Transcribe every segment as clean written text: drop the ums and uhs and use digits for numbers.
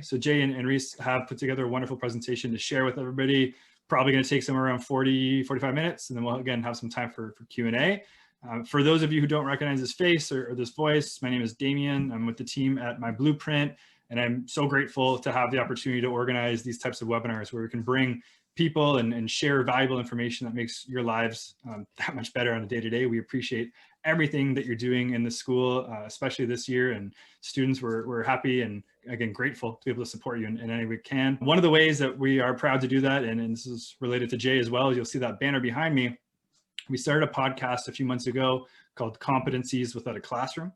So Jay and Rhys have put together a wonderful presentation to share with everybody. Probably going to take somewhere around 45 minutes, and then we'll again have some time for Q&A. For those of you who don't recognize this face or this voice, my name is Damien. I'm with the team at My Blueprint, and I'm so grateful to have the opportunity to organize these types of webinars where we can bring people and share valuable information that makes your lives that much better on a day-to-day. We appreciate everything that you're doing in the school, especially this year, and students, we're happy and again grateful to be able to support you in any way we can. One of the ways that we are proud to do that, and this is related to Jay as well, you'll see that banner behind me. We started a podcast a few months ago called Competencies Without a Classroom.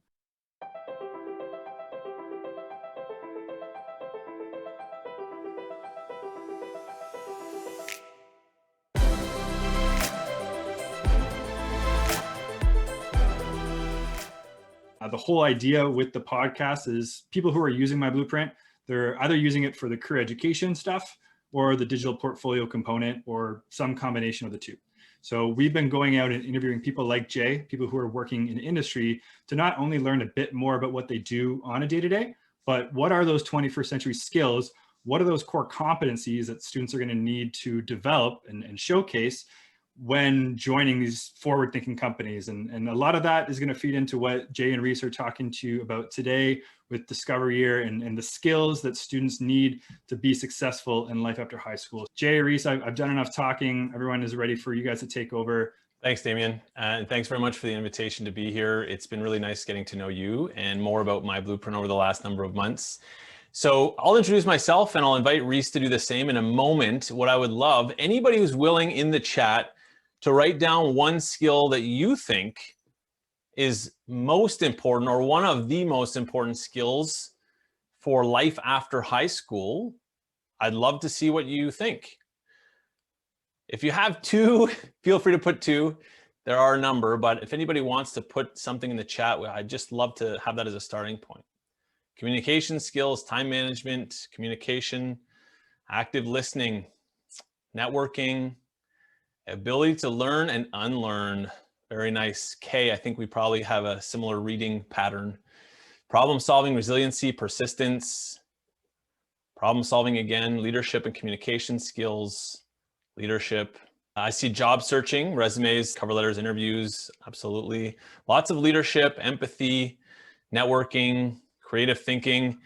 The whole idea with the podcast is people who are using My Blueprint, they're either using it for the career education stuff or the digital portfolio component or some combination of the two. So we've been going out and interviewing people like Jay, people who are working in industry, to not only learn a bit more about what they do on a day-to-day, but what are those 21st century skills? What are those core competencies that students are going to need to develop and showcase when joining these forward-thinking companies? And a lot of that is going to feed into what Jay and Rhys are talking to you about today with Discovery Year and the skills that students need to be successful in life after high school. Jay, Rhys, I've done enough talking. Everyone is ready for you guys to take over. Thanks, Damien. And thanks very much for the invitation to be here. It's been really nice getting to know you and more about My Blueprint over the last number of months. So I'll introduce myself and I'll invite Rhys to do the same in a moment. What I would love, anybody who's willing in the chat to write down one skill that you think is most important or one of the most important skills for life after high school. I'd love to see what you think. If you have two, feel free to put two. There are a number, but if anybody wants to put something in the chat, I'd just love to have that as a starting point. Communication skills, time management, communication, active listening, networking, ability to learn and unlearn. Very nice. K, I think we probably have a similar reading pattern. Problem solving, resiliency, persistence, problem solving again, leadership and communication skills, leadership. I see job searching, resumes, cover letters, interviews, absolutely. Lots of leadership, empathy, networking, creative thinking.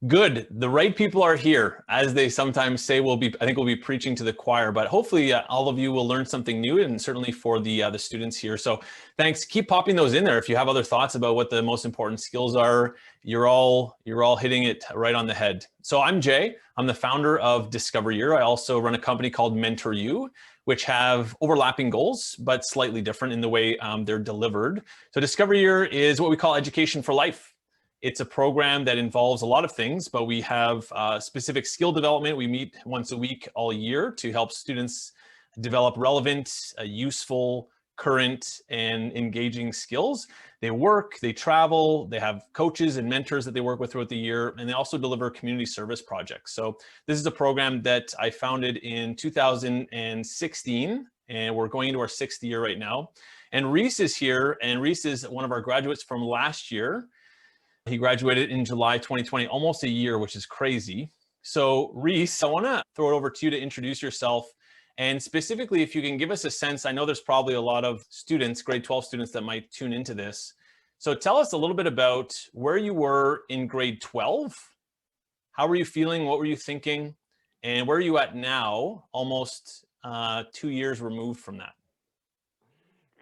Good. The right people are here. As they sometimes say, I think we'll be preaching to the choir, but hopefully all of you will learn something new, and certainly for the students here. So thanks. Keep popping those in there. If you have other thoughts about what the most important skills are, you're all hitting it right on the head. So I'm Jay. I'm the founder of Discovery Year. I also run a company called Mentor You, which have overlapping goals, but slightly different in the way they're delivered. So Discovery Year is what we call education for life. It's a program that involves a lot of things, but we have specific skill development. We meet once a week all year to help students develop relevant, useful, current, and engaging skills. They work, they travel, they have coaches and mentors that they work with throughout the year, and they also deliver community service projects. So this is a program that I founded in 2016, and we're going into our 6th year right now. And Rhys is here, and Rhys is one of our graduates from last year. He graduated in July 2020, almost a year, which is crazy. So Rhys, I want to throw it over to you to introduce yourself. And specifically, if you can give us a sense, I know there's probably a lot of students, grade 12 students that might tune into this. So tell us a little bit about where you were in grade 12. How were you feeling? What were you thinking? And where are you at now, almost 2 years removed from that?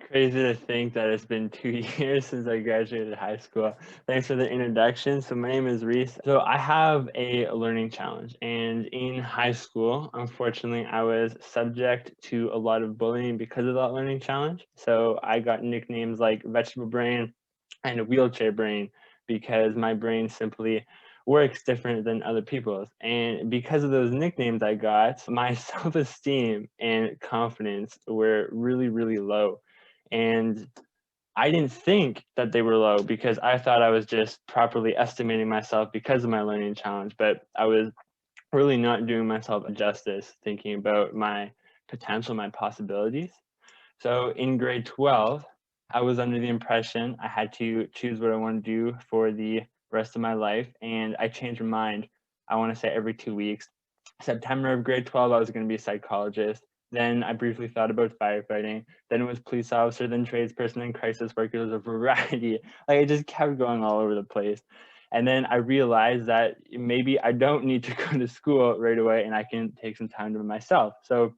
Crazy to think that it's been 2 years since I graduated high school. Thanks for the introduction. So my name is Rhys. So I have a learning challenge, and in high school, unfortunately, I was subject to a lot of bullying because of that learning challenge. So I got nicknames like vegetable brain and wheelchair brain because my brain simply works different than other people's. And because of those nicknames I got, my self-esteem and confidence were really, really low. And I didn't think that they were low because I thought I was just properly estimating myself because of my learning challenge, but I was really not doing myself justice thinking about my potential, my possibilities. So in grade 12, I was under the impression I had to choose what I want to do for the rest of my life, and I changed my mind. I want to say every 2 weeks. September of grade 12, I was going to be a psychologist. Then I briefly thought about firefighting. Then it was police officer, then tradesperson, then crisis worker. There was a variety. Like, it just kept going all over the place. And then I realized that maybe I don't need to go to school right away and I can take some time to myself. So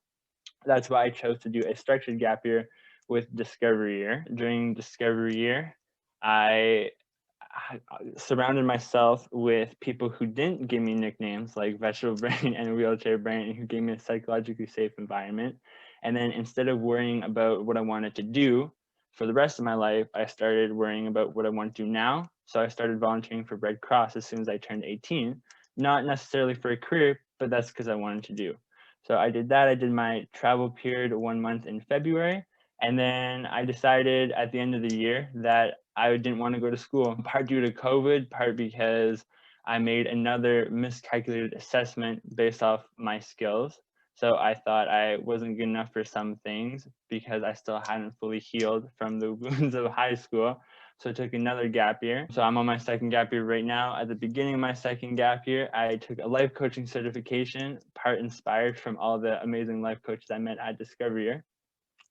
that's why I chose to do a structured gap year with Discovery Year. During Discovery Year, I surrounded myself with people who didn't give me nicknames like vegetable brain and wheelchair brain, and who gave me a psychologically safe environment. And then instead of worrying about what I wanted to do for the rest of my life, I started worrying about what I want to do now. So I started volunteering for Red Cross as soon as I turned 18, not necessarily for a career, but that's because I wanted to do. So I did that. I did my travel period 1 month in February. And then I decided at the end of the year that I didn't want to go to school, part due to COVID, part because I made another miscalculated assessment based off my skills. So I thought I wasn't good enough for some things because I still hadn't fully healed from the wounds of high school. So I took another gap year. So I'm on my second gap year right now. At the beginning of my second gap year, I took a life coaching certification, part inspired from all the amazing life coaches I met at Discovery Year.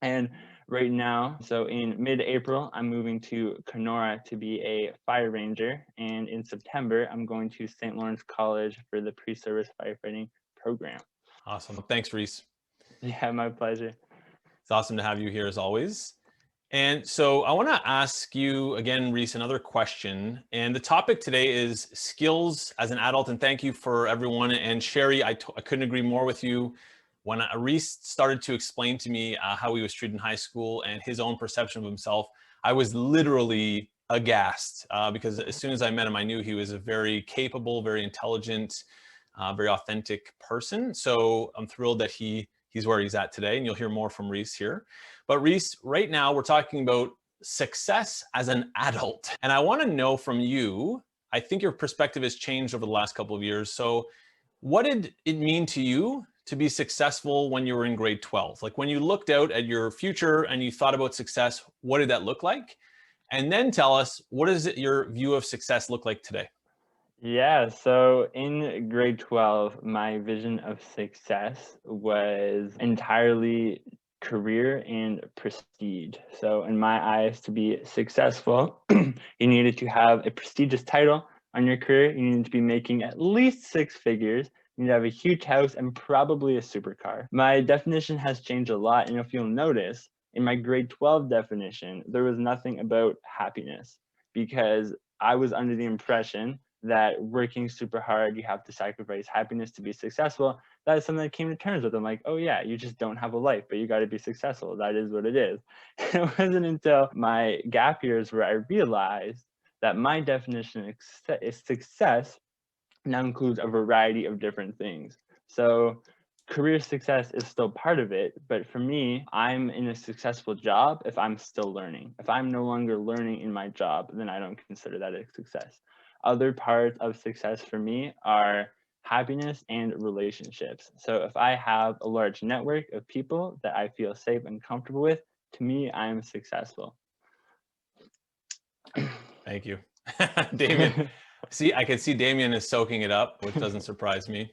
And right now, so in mid-April, I'm moving to Kenora to be a fire ranger. And in September, I'm going to St. Lawrence College for the pre-service firefighting program. Awesome. Thanks, Rhys. Yeah, my pleasure. It's awesome to have you here as always. And so I want to ask you again, Rhys, another question. And the topic today is skills as an adult. And thank you for everyone. And Sherry, I couldn't agree more with you. When Rhys started to explain to me how he was treated in high school and his own perception of himself, I was literally aghast because as soon as I met him, I knew he was a very capable, very intelligent, very authentic person. So I'm thrilled that he's where he's at today, and you'll hear more from Rhys here. But Rhys, right now we're talking about success as an adult. And I want to know from you, I think your perspective has changed over the last couple of years. So what did it mean to you to be successful when you were in grade 12? Like when you looked out at your future and you thought about success, what did that look like? And then tell us, what does your view of success look like today? Yeah, so in grade 12, my vision of success was entirely career and prestige. So in my eyes, to be successful, you needed to have a prestigious title on your career. You needed to be making at least 6 figures. You need to have a huge house and probably a supercar. My definition has changed a lot. And if you'll notice, in my grade 12 definition, there was nothing about happiness because I was under the impression that working super hard, you have to sacrifice happiness to be successful. That is something I came to terms with. I'm like, oh yeah, you just don't have a life, but you got to be successful. That is what it is. It wasn't until my gap years where I realized that my definition of success now includes a variety of different things. So career success is still part of it, but for me, I'm in a successful job if I'm still learning. If I'm no longer learning in my job, then I don't consider that a success. Other parts of success for me are happiness and relationships. So if I have a large network of people that I feel safe and comfortable with, to me, I'm successful. Thank you. Damien, see, I can see Damien is soaking it up, which doesn't surprise me.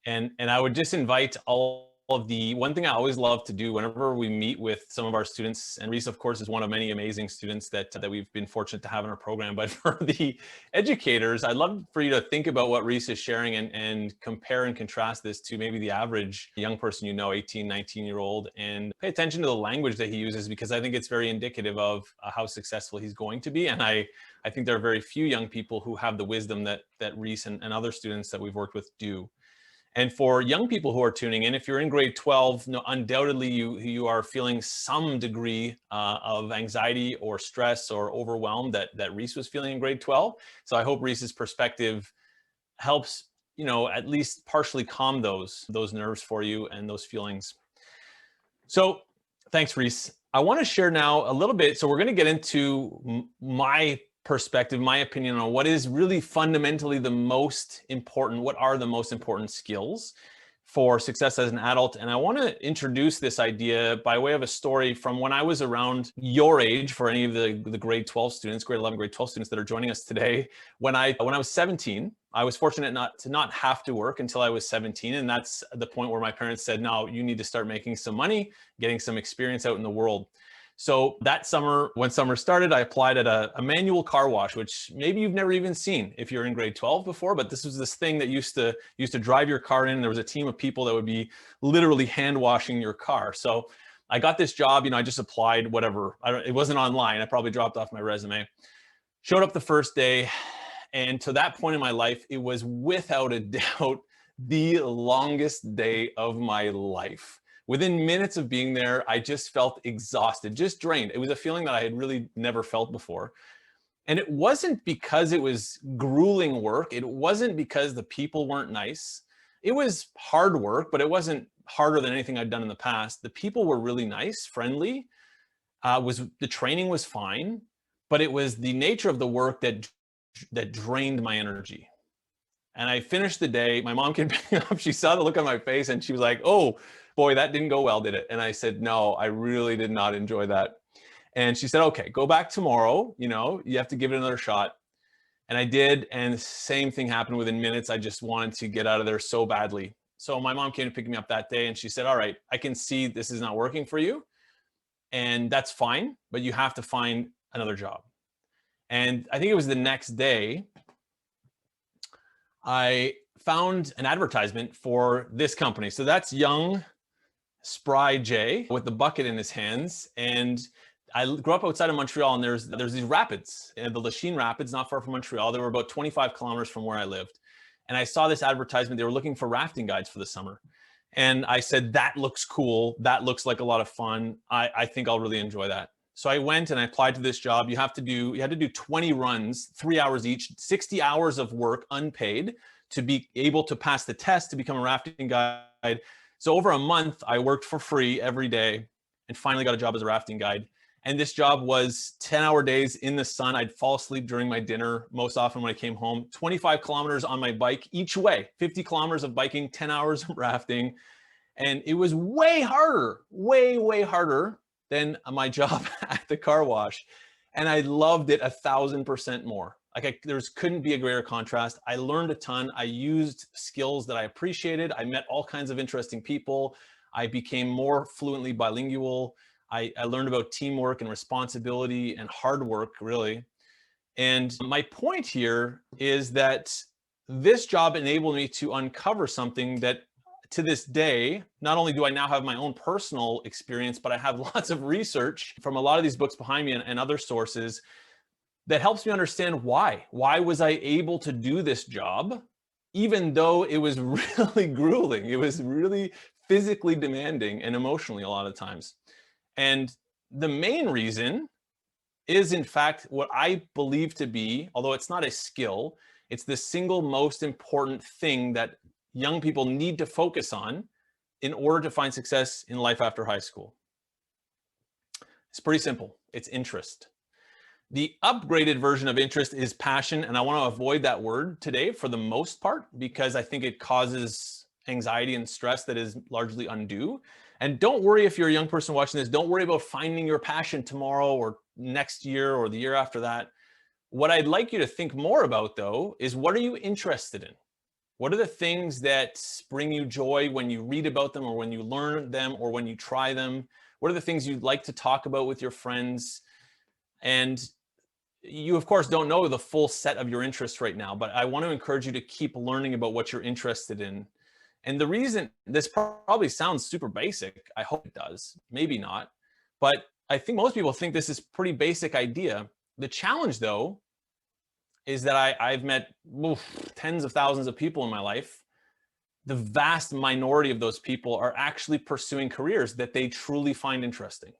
And I would just invite all of the, one thing I always love to do whenever we meet with some of our students, and Rhys, of course, is one of many amazing students that we've been fortunate to have in our program, but for the educators, I'd love for you to think about what Rhys is sharing and compare and contrast this to maybe the average young person, 18, 19-year-old, and pay attention to the language that he uses, because I think it's very indicative of how successful he's going to be. And I think there are very few young people who have the wisdom that Rhys and other students that we've worked with do. And for young people who are tuning in, if you're in grade 12, undoubtedly you are feeling some degree of anxiety or stress or overwhelm that Rhys was feeling in grade 12. So I hope Rhys's perspective helps, at least partially calm those nerves for you and those feelings. So thanks, Rhys. I want to share now a little bit. So we're going to get into my perspective, my opinion on what is really fundamentally the most important, what are the most important skills for success as an adult. And I want to introduce this idea by way of a story from when I was around your age, for any of the grade 12 students, grade 11, grade 12 students that are joining us today. When I was 17, I was fortunate to not have to work until I was 17. And that's the point where my parents said, no, you need to start making some money, getting some experience out in the world. So that summer, when summer started, I applied at a manual car wash, which maybe you've never even seen if you're in grade 12 before, but this was this thing that used to drive your car in. There was a team of people that would be literally hand washing your car. So I got this job, I just applied, whatever. It wasn't online. I probably dropped off my resume. Showed up the first day. And to that point in my life, it was without a doubt the longest day of my life. Within minutes of being there, I just felt exhausted, just drained. It was a feeling that I had really never felt before. And it wasn't because it was grueling work. It wasn't because the people weren't nice. It was hard work, but it wasn't harder than anything I'd done in the past. The people were really nice, friendly. The training was fine, but it was the nature of the work that drained my energy. And I finished the day. My mom came pick me up. She saw the look on my face and she was like, "Oh, boy, that didn't go well, did it?" And I said, "No, I really did not enjoy that." And she said, "Okay, go back tomorrow. You have to give it another shot." And I did. And the same thing happened within minutes. I just wanted to get out of there so badly. So my mom came to pick me up that day and she said, "All right, I can see this is not working for you. And that's fine, but you have to find another job." And I think it was the next day, I found an advertisement for this company. So that's young, spry Jay with the bucket in his hands. And I grew up outside of Montreal, and there's these rapids, the Lachine Rapids, not far from Montreal. They were about 25 kilometers from where I lived. And I saw this advertisement. They were looking for rafting guides for the summer. And I said, that looks cool. That looks like a lot of fun. I think I'll really enjoy that. So I went and I applied to this job. You had to do 20 runs, 3 hours each, 60 hours of work unpaid to be able to pass the test to become a rafting guide. So over a month, I worked for free every day and finally got a job as a rafting guide. And this job was 10-hour days in the sun. I'd fall asleep during my dinner most often when I came home. 25 kilometers on my bike each way, 50 kilometers of biking, 10 hours of rafting. And it was way harder, way harder than my job at the car wash. And I loved it 1,000% more. There couldn't be a greater contrast. I learned a ton. I used skills that I appreciated. I met all kinds of interesting people. I became more fluently bilingual. I learned about teamwork and responsibility and hard work, really. And my point here is that this job enabled me to uncover something that, to this day, not only do I now have my own personal experience, but I have lots of research from a lot of these books behind me and other sources that helps me understand why. Why was I able to do this job, even though it was really grueling? It was really physically demanding and emotionally a lot of times. And the main reason is, in fact, what I believe to be, although it's not a skill, it's the single most important thing that young people need to focus on in order to find success in life after high school. It's pretty simple. It's interest. The upgraded version of interest is passion, and I want to avoid that word today for the most part because I think it causes anxiety and stress that is largely undue. And don't worry if you're a young person watching this, don't worry about finding your passion tomorrow or next year or the year after that. What I'd like you to think more about, though, is what are you interested in? What are the things that bring you joy when you read about them or when you learn them or when you try them? What are the things you'd like to talk about with your friends? And you, of course, don't know the full set of your interests right now, but I want to encourage you to keep learning about what you're interested in. And the reason, this probably sounds super basic, I hope it does, maybe not, but I think most people think this is a pretty basic idea. The challenge, though, is that I've met tens of thousands of people in my life. The vast minority of those people are actually pursuing careers that they truly find interesting.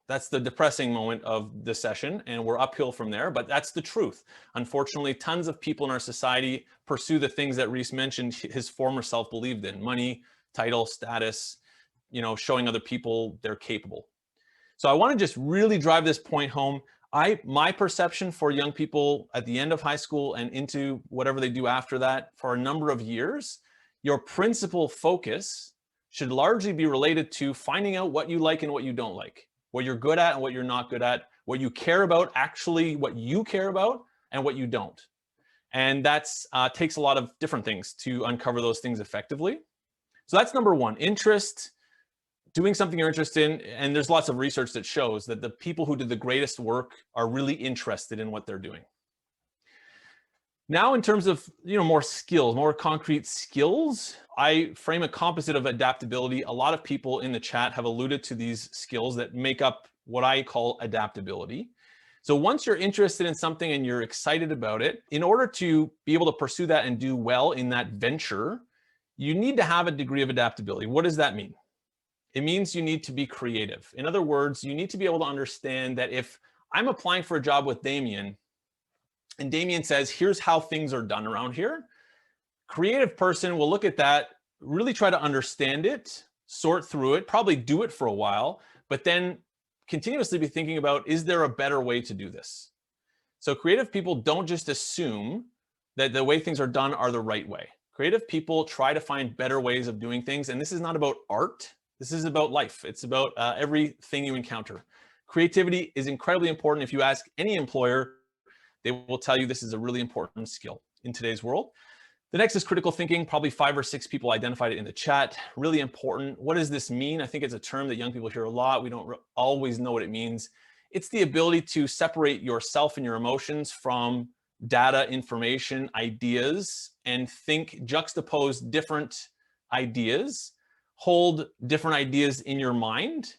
That's the depressing moment of the session, and we're uphill from there, but that's the truth. Unfortunately, tons of people in our society pursue the things that Rhys mentioned his former self believed in: money, title, status, showing other people they're capable. So I want to just really drive this point home. My perception for young people at the end of high school and into whatever they do after that, for a number of years, your principal focus should largely be related to finding out what you like and what you don't like, what you're good at and what you're not good at, what you care about, actually what you care about, and what you don't. And that's takes a lot of different things to uncover those things effectively. So that's number one, interest, doing something you're interested in. And there's lots of research that shows that the people who did the greatest work are really interested in what they're doing. Now, in terms of more skills, more concrete skills, I frame a composite of adaptability. A lot of people in the chat have alluded to these skills that make up what I call adaptability. So once you're interested in something and you're excited about it, in order to be able to pursue that and do well in that venture, you need to have a degree of adaptability. What does that mean? It means you need to be creative. In other words, you need to be able to understand that if I'm applying for a job with Damien, and Damien says, here's how things are done around here, creative person will look at that, really try to understand it, sort through it, probably do it for a while, but then continuously be thinking about, is there a better way to do this? So creative people don't just assume that the way things are done are the right way. Creative people try to find better ways of doing things. And this is not about art. This is about life. It's about everything you encounter. Creativity is incredibly important. If you ask any employer, they will tell you this is a really important skill in today's world. The next is critical thinking. Probably 5 or 6 people identified it in the chat. Really important. What does this mean? I think it's a term that young people hear a lot. We don't always know what it means. It's the ability to separate yourself and your emotions from data, information, ideas, and think, juxtapose different ideas, hold different ideas in your mind,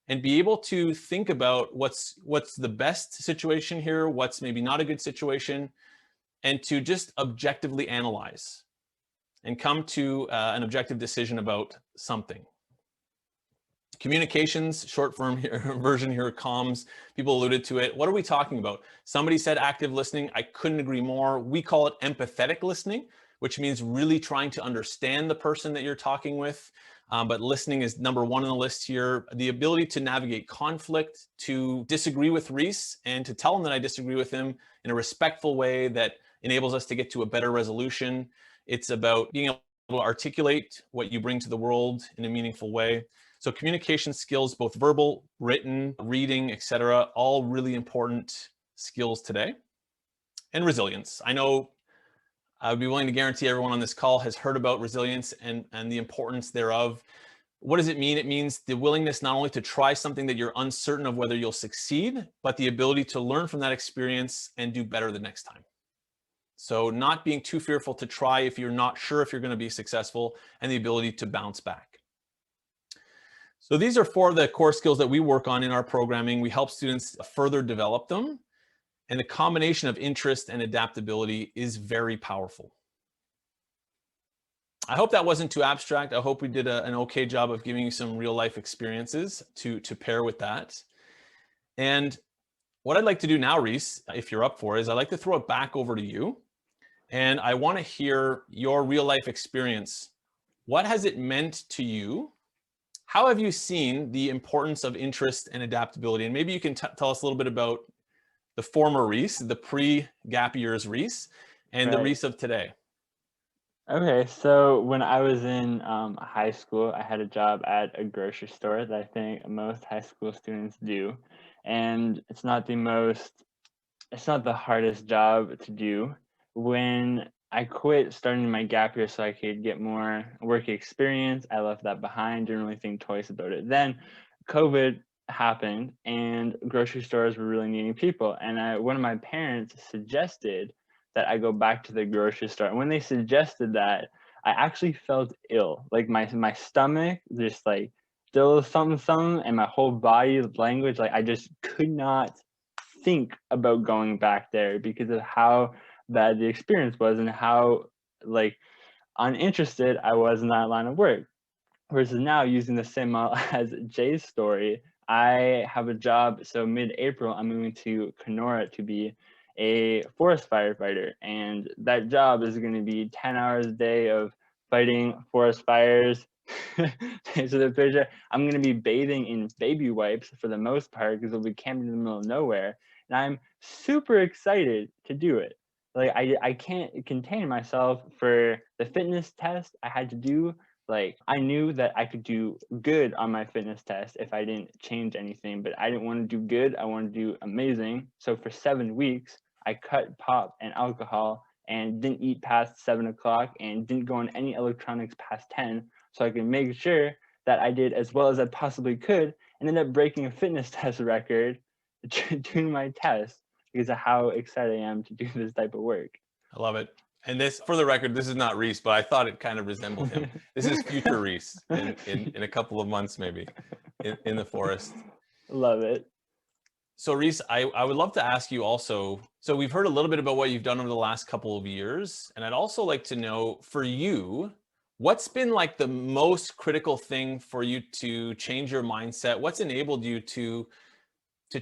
and be able to think about what's the best situation here, what's maybe not a good situation, and to just objectively analyze and come to an objective decision about something. Communications, short form here, version here, comms, people alluded to it. What are we talking about? Somebody said active listening. I couldn't agree more. We call it empathetic listening, which means really trying to understand the person that you're talking with. But listening is number 1 on the list here. The ability to navigate conflict, to disagree with Rhys and to tell him that I disagree with him in a respectful way that enables us to get to a better resolution. It's about being able to articulate what you bring to the world in a meaningful way. So communication skills, both verbal, written, reading, etc., all really important skills today. And resilience. I know I would be willing to guarantee everyone on this call has heard about resilience and the importance thereof. What does it mean? It means the willingness not only to try something that you're uncertain of whether you'll succeed, but the ability to learn from that experience and do better the next time. So not being too fearful to try if you're not sure if you're going to be successful, and the ability to bounce back. So these are 4 of the core skills that we work on in our programming. We help students further develop them. And the combination of interest and adaptability is very powerful. I hope that wasn't too abstract. I hope we did an okay job of giving you some real life experiences to pair with that. And what I'd like to do now, Rhys, if you're up for it, is I'd like to throw it back over to you. And I want to hear your real life experience. What has it meant to you? How have you seen the importance of interest and adaptability? And maybe you can tell us a little bit about the former Rhys, the pre-gap years Rhys, and the Rhys of today. Okay, so when I was in high school, I had a job at a grocery store that I think most high school students do. And it's not the hardest job to do. When I quit starting my gap year so I could get more work experience, I left that behind, didn't really think twice about it. Then COVID happened and grocery stores were really needing people. And one of my parents suggested that I go back to the grocery store. And when they suggested that, I actually felt ill. Like my stomach just like still something, and my whole body language, like I just could not think about going back there because of how bad the experience was and how like uninterested I was in that line of work. Versus now, using the same model as Jay's story, I have a job. So mid-April, I'm moving to Kenora to be a forest firefighter. And that job is going to be 10 hours a day of fighting forest fires. Thanks for the picture. I'm going to be bathing in baby wipes for the most part because we'll be camping in the middle of nowhere. And I'm super excited to do it. Like I can't contain myself for the fitness test I had to do. Like I knew that I could do good on my fitness test if I didn't change anything, but I didn't want to do good. I wanted to do amazing. So for 7 weeks, I cut pop and alcohol and didn't eat past 7 o'clock and didn't go on any electronics past 10, so I could make sure that I did as well as I possibly could, and ended up breaking a fitness test record doing my test because of how excited I am to do this type of work. I love it. And this, for the record, this is not Rhys, but I thought it kind of resembled him. This is future Rhys in a couple of months, maybe, in the forest. Love it. So Rhys, I would love to ask you also, so we've heard a little bit about what you've done over the last couple of years, and I'd also like to know, for you, what's been like the most critical thing for you to change your mindset? What's enabled you to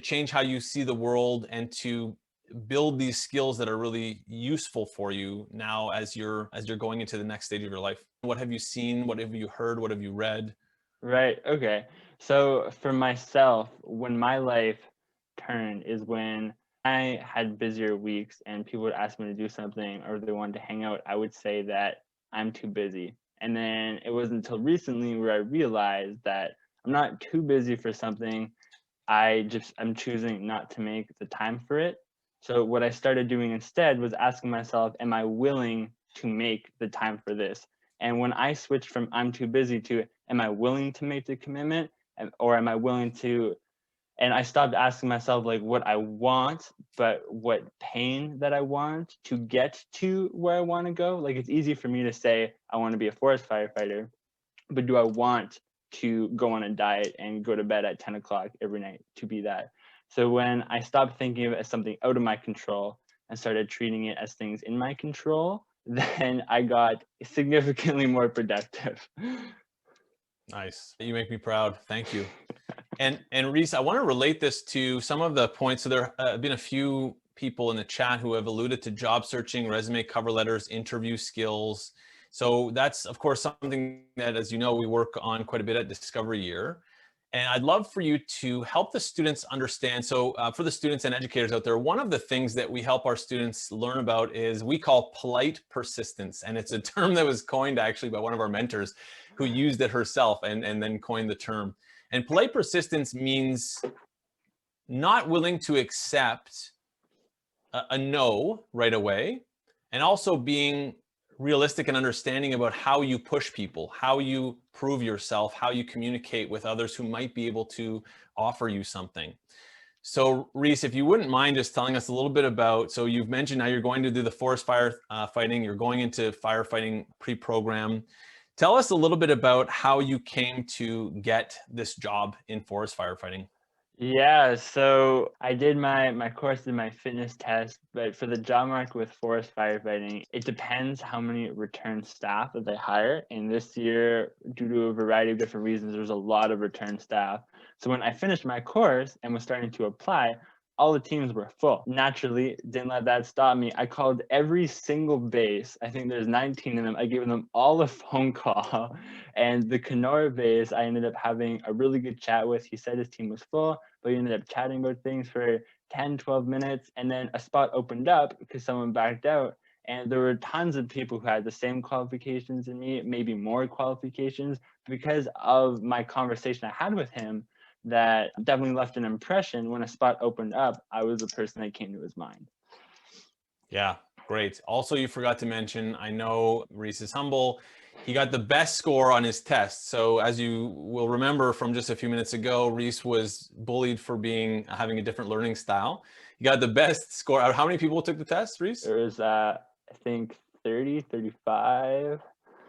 change how you see the world and to build these skills that are really useful for you now as you're going into the next stage of your life? What have you seen? What have you heard? What have you read? Right. Okay. So for myself, when my life turned is when I had busier weeks and people would ask me to do something or they wanted to hang out, I would say that I'm too busy. And then it wasn't until recently where I realized that I'm not too busy for something. I'm choosing not to make the time for it. So what I started doing instead was asking myself, am I willing to make the time for this? And when I switched from I'm too busy to am I willing to make the commitment, or am I willing to, and I stopped asking myself like what I want, but what pain that I want to get to where I want to go. Like it's easy for me to say I want to be a forest firefighter, but do I want to go on a diet and go to bed at 10 o'clock every night to be that? So when I stopped thinking of it as something out of my control and started treating it as things in my control, then I got significantly more productive. Nice. You make me proud. Thank you. And Rhys, I want to relate this to some of the points. So there have been a few people in the chat who have alluded to job searching, resume, cover letters, interview skills. So that's, of course, something that, as you know, we work on quite a bit at Discovery Year. And I'd love for you to help the students understand. So for the students and educators out there, one of the things that we help our students learn about is we call polite persistence. And it's a term that was coined actually by one of our mentors who used it herself and then coined the term. And polite persistence means not willing to accept a no right away, and also being realistic and understanding about how you push people, how you prove yourself, how you communicate with others who might be able to offer you something. So Rhys, if you wouldn't mind just telling us a little bit about, so you've mentioned now you're going to do the forest fire fighting, you're going into firefighting pre-program. Tell us a little bit about how you came to get this job in forest firefighting. Yeah, so I did my course in my fitness test, but for the job market with forest firefighting, it depends how many return staff that they hire. And this year, due to a variety of different reasons, there's a lot of return staff. So when I finished my course and was starting to apply, all the teams were full. Naturally, didn't let that stop me. I called every single base. I think there's 19 of them. I gave them all a phone call. And the Kenora base, I ended up having a really good chat with. He said his team was full, but we ended up chatting about things for 10, 12 minutes. And then a spot opened up because someone backed out. And there were tons of people who had the same qualifications as me, maybe more qualifications. Because of my conversation I had with him, that definitely left an impression. When a spot opened up, I was the person that came to his mind. Yeah, great. Also, you forgot to mention, I know Rhys is humble. He got the best score on his test. So as you will remember from just a few minutes ago, Rhys was bullied for having a different learning style. He got the best score. How many people took the test, Rhys? There was, I think, 30, 35.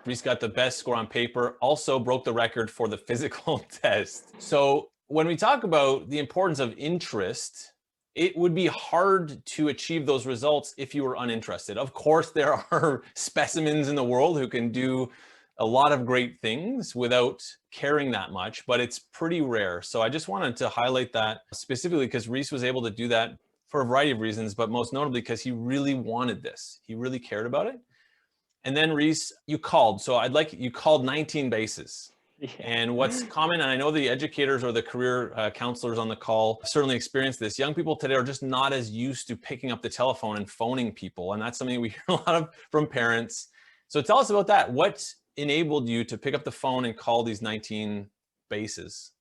Rhys got the best score on paper, also broke the record for the physical test. So when we talk about the importance of interest, it would be hard to achieve those results if you were uninterested. Of course, there are specimens in the world who can do a lot of great things without caring that much, but it's pretty rare. So I just wanted to highlight that specifically because Rhys was able to do that for a variety of reasons, but most notably because he really wanted this. He really cared about it. And then Rhys, you called. So you called 19 bases. Yeah. And what's common, and I know the educators or the career counselors on the call certainly experience this, young people today are just not as used to picking up the telephone and phoning people. And that's something we hear a lot of from parents. So tell us about that. What enabled you to pick up the phone and call these 19 bases?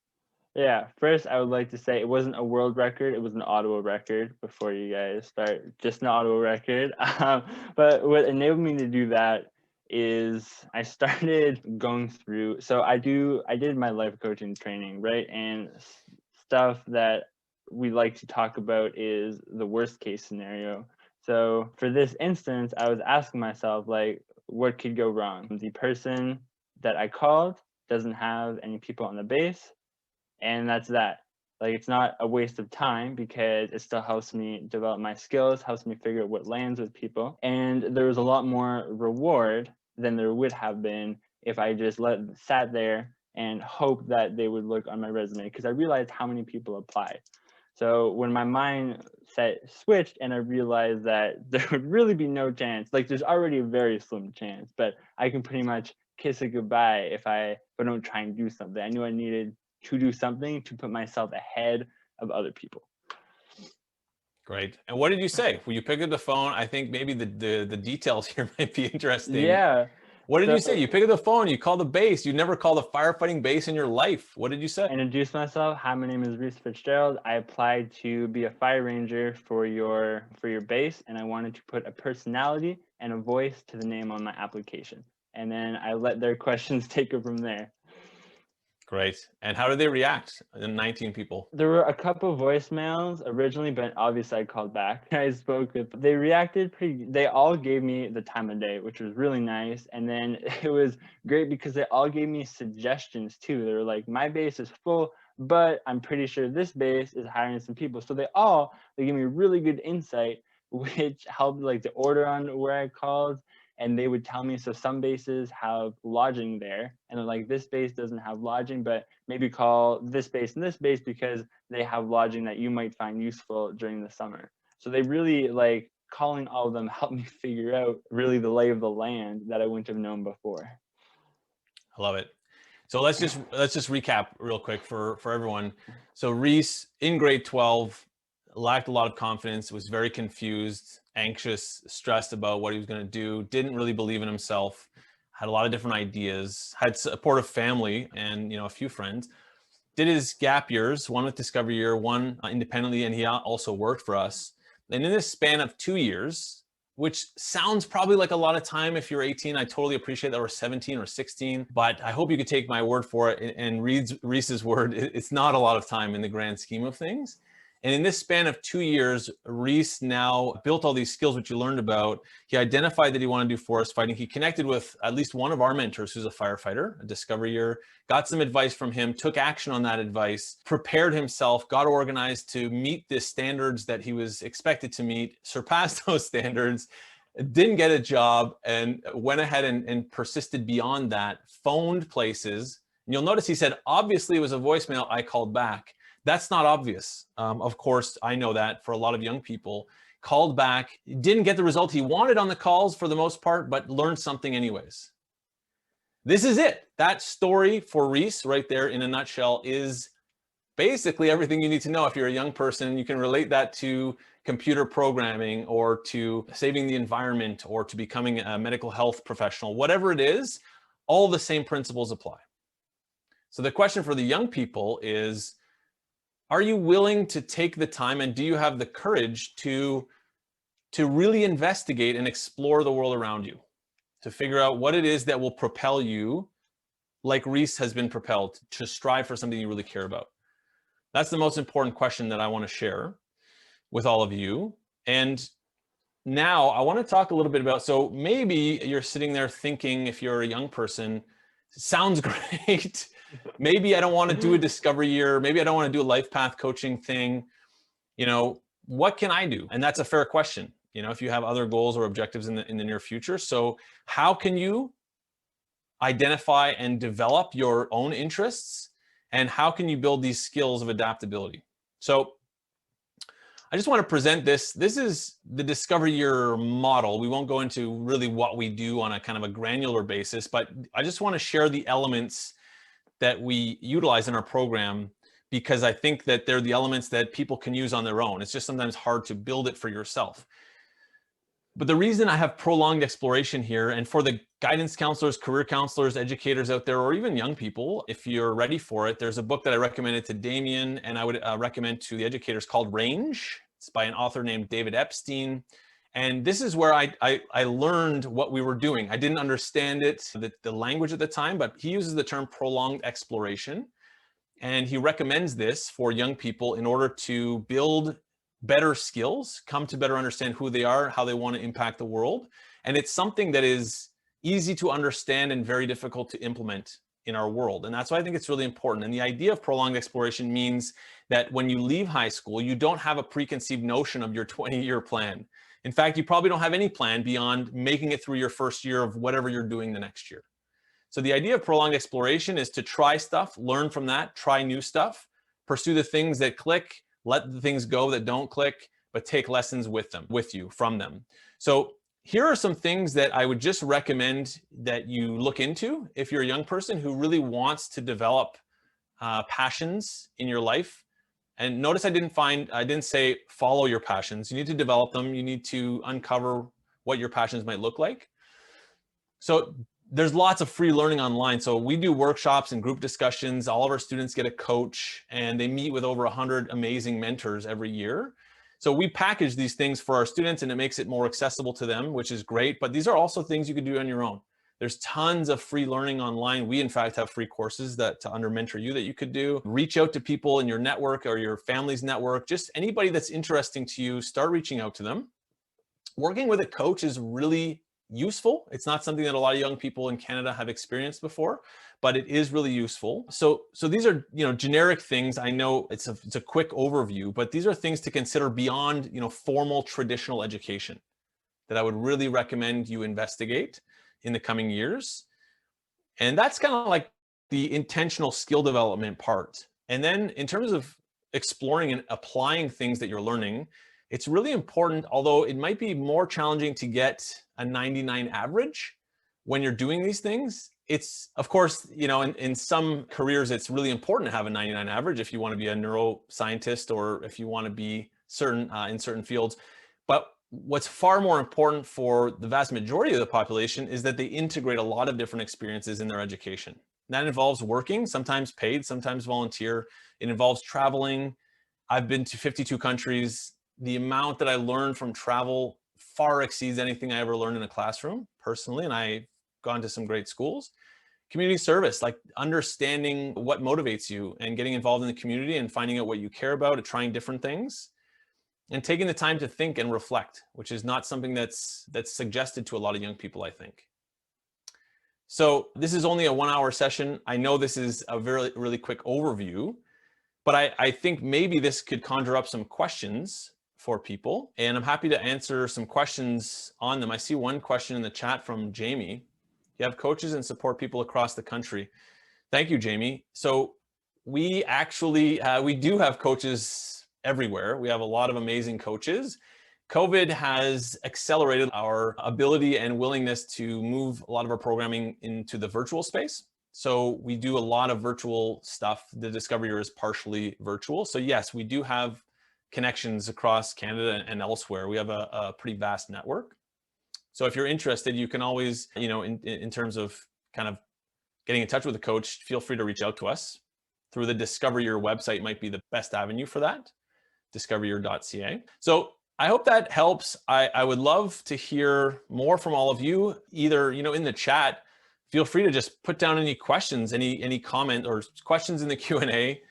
Yeah, first I would like to say it wasn't a world record, it was an Ottawa record before you guys start, just an Ottawa record. But what enabled me to do that is I started going through, so I did my life coaching training, right? And stuff that we like to talk about is the worst case scenario. So for this instance, I was asking myself, like, what could go wrong? The person that I called doesn't have any people on the base, and that's that. Like, it's not a waste of time because it still helps me develop my skills, helps me figure out what lands with people. And there was a lot more reward than there would have been if I just sat there and hoped that they would look on my resume, because I realized how many people applied. So when my mindset switched and I realized that there would really be no chance, like there's already a very slim chance, but I can pretty much kiss it goodbye if I don't try and do something. I knew I needed to do something to put myself ahead of other people. Great. And what did you say? When you picked up the phone, I think maybe the details here might be interesting. Yeah. What did you say? You pick up the phone, you call the base. You never called a firefighting base in your life. What did you say? I introduced myself. Hi, my name is Rhys Fitzgerald. I applied to be a fire ranger for your base, and I wanted to put a personality and a voice to the name on my application. And then I let their questions take it from there. Great. And how did they react? The 19 people. There were a couple of voicemails originally, but obviously I called back. I spoke with, they reacted they all gave me the time of day, which was really nice. And then it was great because they all gave me suggestions too. They were like, my base is full, but I'm pretty sure this base is hiring some people. So they gave me really good insight, which helped like the order on where I called. And they would tell me, so some bases have lodging there, and they're like, this base doesn't have lodging, but maybe call this base and this base because they have lodging that you might find useful during the summer. So they really, like, calling all of them helped me figure out really the lay of the land that I wouldn't have known before. I love it. So let's just recap real quick for everyone. So Rhys in grade 12 lacked a lot of confidence, was very confused, anxious, stressed about what he was going to do, didn't really believe in himself, had a lot of different ideas, had supportive family and, a few friends. Did his gap years, one with Discovery Year, one independently, and he also worked for us. And in this span of 2 years, which sounds probably like a lot of time if you're 18, I totally appreciate that, or 17 or 16, but I hope you could take my word for it and Rhys's word. It's not a lot of time in the grand scheme of things. And in this span of 2 years, Rhys now built all these skills, which you learned about. He identified that he wanted to do forest fighting. He connected with at least one of our mentors, who's a firefighter, a Discovery Year, got some advice from him, took action on that advice, prepared himself, got organized to meet the standards that he was expected to meet, surpassed those standards, didn't get a job, and went ahead and persisted beyond that, phoned places. And you'll notice he said, obviously it was a voicemail, I called back. That's not obvious. Of course, I know that for a lot of young people, called back, didn't get the result he wanted on the calls for the most part, but learned something anyways. This is it. That story for Rhys right there in a nutshell is basically everything you need to know if you're a young person. You can relate that to computer programming or to saving the environment or to becoming a medical health professional. Whatever it is, all the same principles apply. So the question for the young people is, are you willing to take the time, and do you have the courage to really investigate and explore the world around you, to figure out what it is that will propel you, like Rhys has been propelled, to strive for something you really care about? That's the most important question that I want to share with all of you. And now I want to talk a little bit about, so maybe you're sitting there thinking, if you're a young person, sounds great. Maybe I don't want to do a Discovery Year. Maybe I don't want to do a life path coaching thing. What can I do? And that's a fair question, if you have other goals or objectives in the near future. So how can you identify and develop your own interests? And how can you build these skills of adaptability? So I just want to present this. This is the Discovery Year model. We won't go into really what we do on a kind of a granular basis, but I just want to share the elements that we utilize in our program because I think that they're the elements that people can use on their own. It's just sometimes hard to build it for yourself. But the reason I have prolonged exploration here, and for the guidance counselors, career counselors, educators out there, or even young people, if you're ready for it, there's a book that I recommended to Damien and I would recommend to the educators called Range. It's by an author named David Epstein. And this is where I learned what we were doing. I didn't understand it, the language at the time, but he uses the term prolonged exploration. And he recommends this for young people in order to build better skills, come to better understand who they are, how they want to impact the world. And it's something that is easy to understand and very difficult to implement in our world. And that's why I think it's really important. And the idea of prolonged exploration means that when you leave high school, you don't have a preconceived notion of your 20-year plan. In fact, you probably don't have any plan beyond making it through your first year of whatever you're doing the next year. So the idea of prolonged exploration is to try stuff, learn from that, try new stuff, pursue the things that click, let the things go that don't click, but take lessons with you, from them. So here are some things that I would just recommend that you look into if you're a young person who really wants to develop passions in your life. And notice I didn't say follow your passions. You need to develop them. You need to uncover what your passions might look like. So there's lots of free learning online. So we do workshops and group discussions. All of our students get a coach and they meet with over 100 amazing mentors every year. So we package these things for our students and it makes it more accessible to them, which is great. But these are also things you can do on your own. There's tons of free learning online. We, in fact, have free courses that to under mentor you that you could do. Reach out to people in your network or your family's network. Just anybody that's interesting to you, start reaching out to them. Working with a coach is really useful. It's not something that a lot of young people in Canada have experienced before, but it is really useful. So these are, generic things. I know it's a quick overview, but these are things to consider beyond, formal traditional education that I would really recommend you investigate in the coming years. And that's kind of like the intentional skill development part. And then in terms of exploring and applying things that you're learning, it's really important, although it might be more challenging to get a 99 average when you're doing these things. It's, of course, in some careers, it's really important to have a 99 average if you want to be a neuroscientist or if you want to be in certain fields. But what's far more important for the vast majority of the population is that they integrate a lot of different experiences in their education. That involves working, sometimes paid, sometimes volunteer. It involves traveling. I've been to 52 countries. The amount that I learned from travel far exceeds anything I ever learned in a classroom personally, and I've gone to some great schools. Community service, like understanding what motivates you and getting involved in the community and finding out what you care about and trying different things. And taking the time to think and reflect, which is not something that's suggested to a lot of young people, I think. So this is only a 1-hour session. I know this is a really quick overview, but I think maybe this could conjure up some questions for people. And I'm happy to answer some questions on them. I see one question in the chat from Jamie. You have coaches and support people across the country. Thank you, Jamie. So we actually, we do have coaches everywhere. We have a lot of amazing coaches. COVID has accelerated our ability and willingness to move a lot of our programming into the virtual space. So we do a lot of virtual stuff. The Discovery Year is partially virtual. So yes, we do have connections across Canada and elsewhere. We have a pretty vast network. So if you're interested, you can always, in terms of kind of getting in touch with a coach, feel free to reach out to us. Through the Discovery Year website might be the best avenue for that. discoveryyear.ca. So I hope that helps. I would love to hear more from all of you, either, in the chat. Feel free to just put down any questions, any comment or questions in the Q&A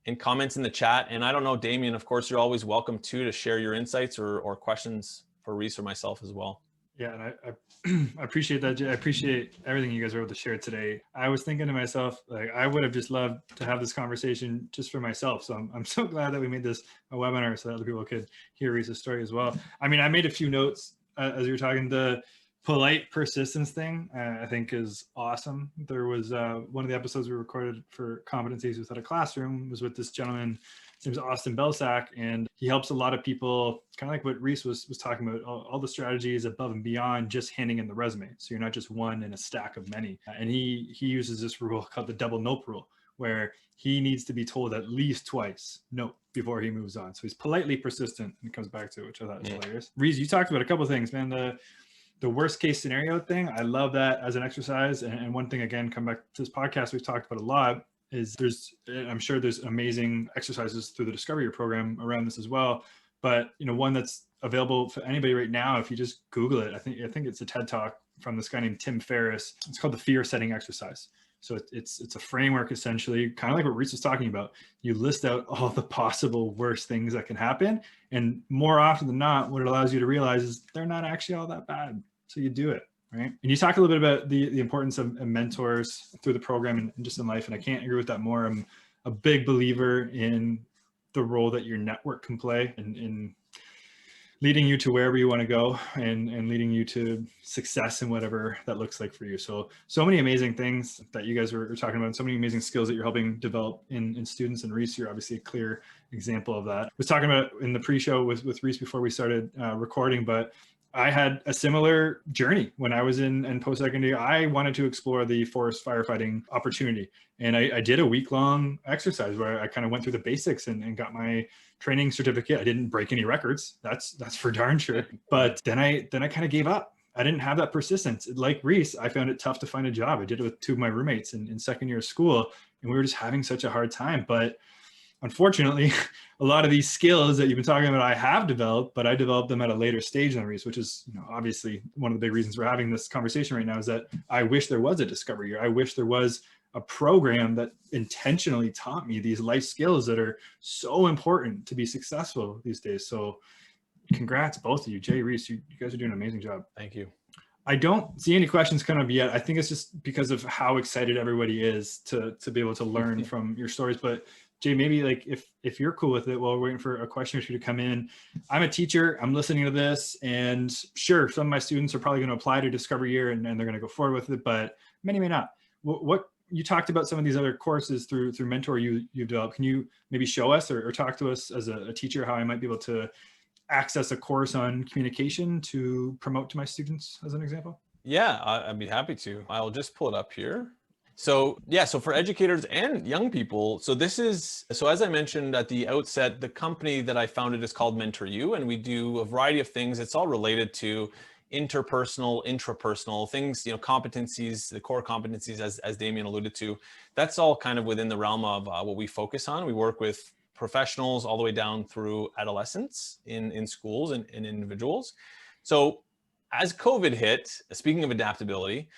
and comments in the chat. And I don't know, Damien, of course, you're always welcome to share your insights or questions for Rhys or myself as well. Yeah, and I appreciate that. I appreciate everything you guys were able to share today. I was thinking to myself, like, I would have just loved to have this conversation just for myself. So I'm so glad that we made this a webinar so that other people could hear Rhys's story as well. I mean, I made a few notes as you were talking. The polite persistence thing, I think, is awesome. There was one of the episodes we recorded for Competencies Without a Classroom was with this gentleman His name's Austin Belsack, and he helps a lot of people, kind of like what Rhys was talking about, all the strategies above and beyond just handing in the resume. So you're not just one in a stack of many. And he uses this rule called the double nope rule, where he needs to be told at least twice nope before he moves on. So he's politely persistent and comes back to it, which I thought was hilarious. Rhys, you talked about a couple of things, man. The worst case scenario thing, I love that as an exercise. And one thing, again, come back to this podcast, we've talked about a lot, is I'm sure there's amazing exercises through the Discover Your program around this as well. But, one that's available for anybody right now, if you just Google it, I think it's a TED Talk from this guy named Tim Ferriss. It's called the fear setting exercise. So it's a framework, essentially, kind of like what Rhys was talking about. You list out all the possible worst things that can happen. And more often than not, what it allows you to realize is they're not actually all that bad. So you do it, right? And you talk a little bit about the importance of mentors through the program and just in life. And I can't agree with that more. I'm a big believer in the role that your network can play in leading you to wherever you want to go and leading you to success in whatever that looks like for you. So many amazing things that you guys were talking about, and so many amazing skills that you're helping develop in students. And Rhys, you're obviously a clear example of that. I was talking about in the pre-show with Rhys before we started recording, but I had a similar journey when I was in post-secondary. I wanted to explore the forest firefighting opportunity. And I did a week-long exercise where I kind of went through the basics and got my training certificate. I didn't break any records. That's for darn sure. But then I kind of gave up. I didn't have that persistence. Like Rhys, I found it tough to find a job. I did it with two of my roommates in second year of school, and we were just having such a hard time. But unfortunately, a lot of these skills that you've been talking about, I have developed, but I developed them at a later stage than Rhys, which is, obviously one of the big reasons we're having this conversation right now, is that I wish there was a Discover Year. I wish there was a program that intentionally taught me these life skills that are so important to be successful these days. So congrats, both of you. Jay, Rhys, you guys are doing an amazing job. Thank you. I don't see any questions coming up yet. I think it's just because of how excited everybody is to be able to learn from your stories. But Jay, maybe like if you're cool with it while we're waiting for a question or two to come in. I'm a teacher, I'm listening to this, and sure, some of my students are probably going to apply to Discover Year and they're going to go forward with it, but many may not. What you talked about some of these other courses through Mentor you've developed. Can you maybe show us or talk to us as a teacher how I might be able to access a course on communication to promote to my students as an example? Yeah, I'd be happy to. I'll just pull it up here. So yeah, so for educators and young people, so as I mentioned at the outset, the company that I founded is called Mentor You, and we do a variety of things. It's all related to interpersonal, intrapersonal things, competencies, the core competencies, as Damien alluded to. That's all kind of within the realm of what we focus on. We work with professionals all the way down through adolescents in schools and individuals. So as COVID hit, speaking of adaptability,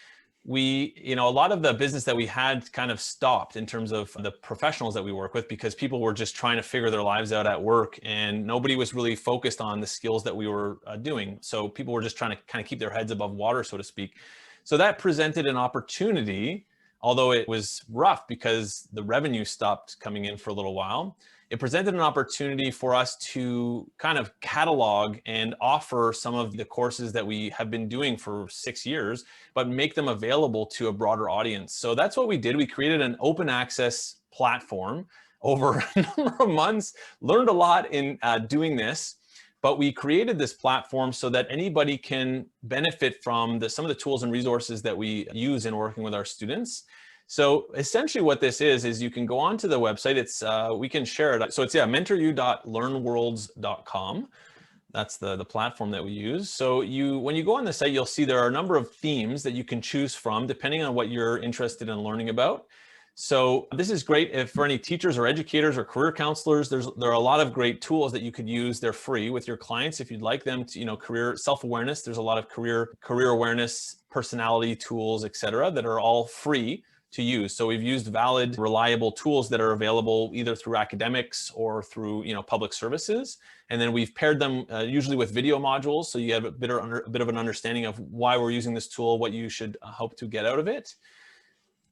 a lot of the business that we had kind of stopped in terms of the professionals that we work with, because people were just trying to figure their lives out at work and nobody was really focused on the skills that we were doing. So people were just trying to kind of keep their heads above water, so to speak. So that presented an opportunity, although it was rough because the revenue stopped coming in for a little while. It presented an opportunity for us to kind of catalog and offer some of the courses that we have been doing for 6 years, but make them available to a broader audience. So that's what we did. We created an open access platform over a number of months, learned a lot in doing this, but we created this platform so that anybody can benefit from some of the tools and resources that we use in working with our students. So essentially what this is you can go onto the website. It's we can share it. So it's mentoryou.learnworlds.com. That's the platform that we use. So when you go on the site, you'll see there are a number of themes that you can choose from depending on what you're interested in learning about. So this is great for any teachers or educators or career counselors. There are a lot of great tools that you could use. They're free with your clients if you'd like them to, career self-awareness. There's a lot of career awareness, personality tools, etc., that are all free to use. So we've used valid, reliable tools that are available either through academics or through public services. And then we've paired them usually with video modules. So you have a bit of an understanding of why we're using this tool, what you should hope to get out of it.